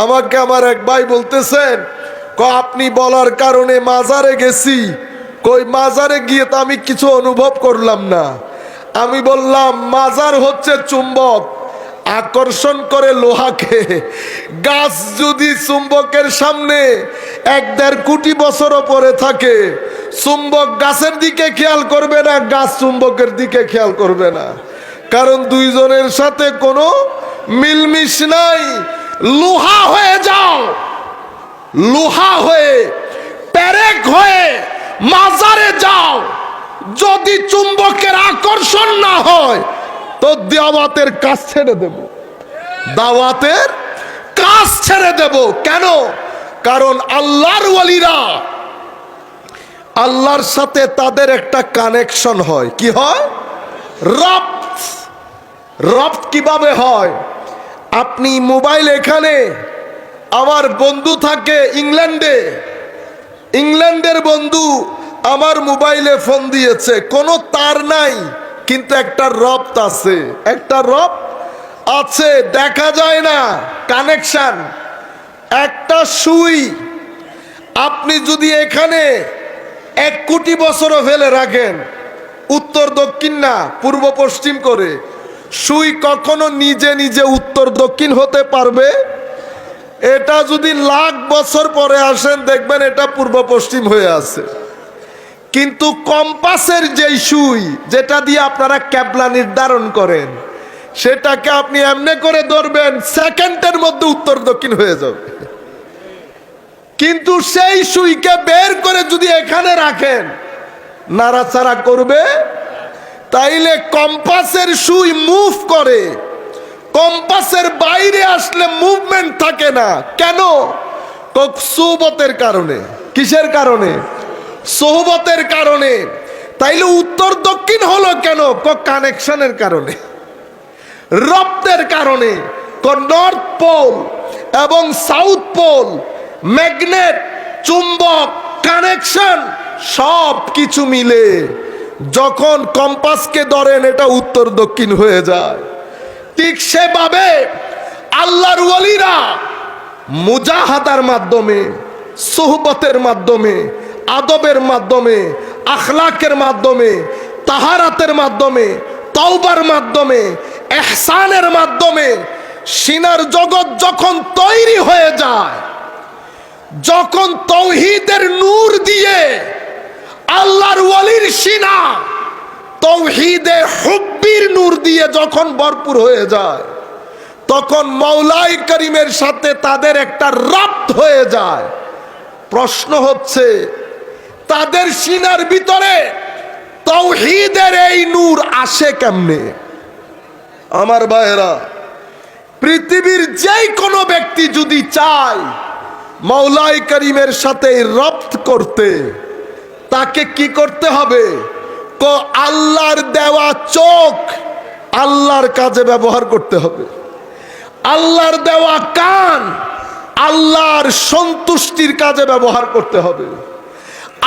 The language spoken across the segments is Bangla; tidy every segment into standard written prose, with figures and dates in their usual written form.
আমাকে আমার এক ভাই বলতেছেন, আপনি বলার কারণে মাজারে গেছি, কই মাজারে গিয়ে তো আমি কিছু অনুভব করলাম না। আমি বললাম মাজার হচ্ছে চুম্বক, আকর্ষণ করে লোহাকে। গাছ যদি চুম্বকের সামনে 1-1.5 কোটি বছরও পরে থাকে, চুম্বক গাছের দিকে খেয়াল করবে না, গাছ চুম্বকের দিকে খেয়াল করবে না, কারণ দুইজনের সাথে কোনো মিলমিশ নাই। লোহা হয়ে যাও, লোহা হয়ে পেরেক হয়ে মাজারে যাও, যদি চুম্বকের আকর্ষণ না হয় তো দাওয়াতের কাজ ছেড়ে দেব, দাওয়াতের কাজ ছেড়ে দেব। কেন? কারণ আল্লাহর ওয়ালিরা, আল্লাহর সাথে তাদের একটা কানেকশন হয়। কি হয়? রব্ত। রব্ত কিভাবে হয়? আপনি মোবাইল, এখানে আমার বন্ধু থাকে ইংল্যান্ডে, ইংল্যান্ডের বন্ধু আমার মোবাইলে ফোন দিয়েছে, কোনো তার নাই, কিন্তু একটা রব্ত আছে, একটা রব্ত আছে, দেখা যায় না, কানেকশন। একটা সুই আপনি যদি এখানে 1 কোটি বছরও ফেলে রাখেন, উত্তর দক্ষিণ না পূর্ব পশ্চিম করে, সুই কখনো নিজে নিজে উত্তর দক্ষিণ হতে পারবে? এটা যদি লাখ বছর পরে আসেন, দেখবেন এটা পূর্ব পশ্চিম হয়ে আছে। কিন্তু কম্পাসের যেই সুই, যেটা দিয়ে আপনারা ক্যাবলা নির্ধারণ করেন, সেটাকে আপনি এমনি করে ধরবেন, সেকেন্ডের মধ্যে উত্তর দক্ষিণ হয়ে যাবে। কিন্তু সেই সুইকে বের করে যদি এখানে রাখেন, নাড়াচাড়া করবে? তাইলে কম্পাসের সুই মুভ করে, কম্পাসের বাইরে আসলে মুভমেন্ট থাকে না। কেন? সোহবতের কারণে। কিসের কারণে? সোহবতের কারণে। তাইলে উত্তর দক্ষিণ হলো কেন? কানেকশনের কারণে, রব্তের কারণে। নর্থ পোল এবং সাউথ পোল, ম্যাগনেট, চুম্বক, কানেকশন সব কিছু মিলে যখন কম্পাসকে ধরেন, এটা উত্তর দক্ষিণ হয়ে যায়। ঠিক সেভাবে আল্লাহর ওয়ালিরা মুজাহাদার মাধ্যমে, সোহবতের মাধ্যমে, আদবের মাধ্যমে, আখলাকের মাধ্যমে, তাহারাতের মাধ্যমে, তওবার মাধ্যমে, ইহসানের মাধ্যমে সিনার জগৎ যখন তৈরি হয়ে যায়, যখন তৌহিদের নূর দিয়ে আল্লাহর ওয়ালির সিনা তৌহিদে হুব্বির নূর দিয়ে যখন ভরপুর হয়ে যায়, তখন মওলাই করিমের সাথে তাদের একটা রব্ত হয়ে যায়। প্রশ্ন হচ্ছে, তাদের সিনার ভিতরে তৌহিদের এই নূর আসে কেমনে? আমার ভাইয়েরা, পৃথিবীর যেই কোনো ব্যক্তি যদি চায় মওলাই করিমের সাথে রব্ত করতে, তাকে কি করতে হবে? আল্লাহর দেওয়া চোখ আল্লাহর কাজে ব্যবহার করতে হবে, আল্লাহর দেওয়া কান আল্লাহর সন্তুষ্টির কাজে ব্যবহার করতে হবে,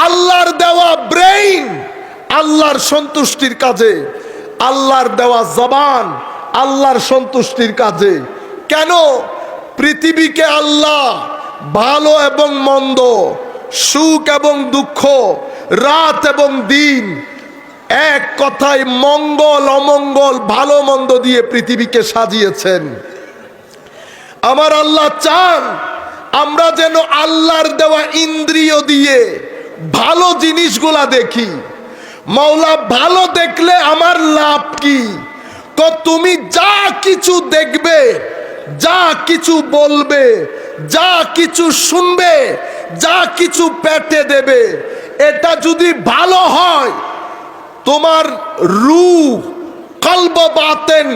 আল্লাহর দেওয়া ব্রেইন আল্লাহর সন্তুষ্টির কাজে, আল্লাহর দেওয়া জবান আল্লাহর সন্তুষ্টির কাজে। কেন? পৃথিবীকে আল্লাহ ভালো এবং মন্দ, সুখ এবং দুঃখ, রাত এবং দিন, এক কথায় মঙ্গল অমঙ্গল, ভালো মন্দ দিয়ে পৃথিবীকে সাজিয়েছেন। আমার আল্লাহ চান আমরা যেন আল্লাহর দেওয়া ইন্দ্রিয় দিয়ে ভালো জিনিসগুলা দেখি। মাওলা ভালো দেখলে আমার লাভ কি? তুমি যা কিছু দেখবে, যা কিছু বলবে, যা কিছু শুনবে, যা কিছু পেটে দেবে, এটা যদি ভালো হয়, তোমার রূহ, কলব, বাতেন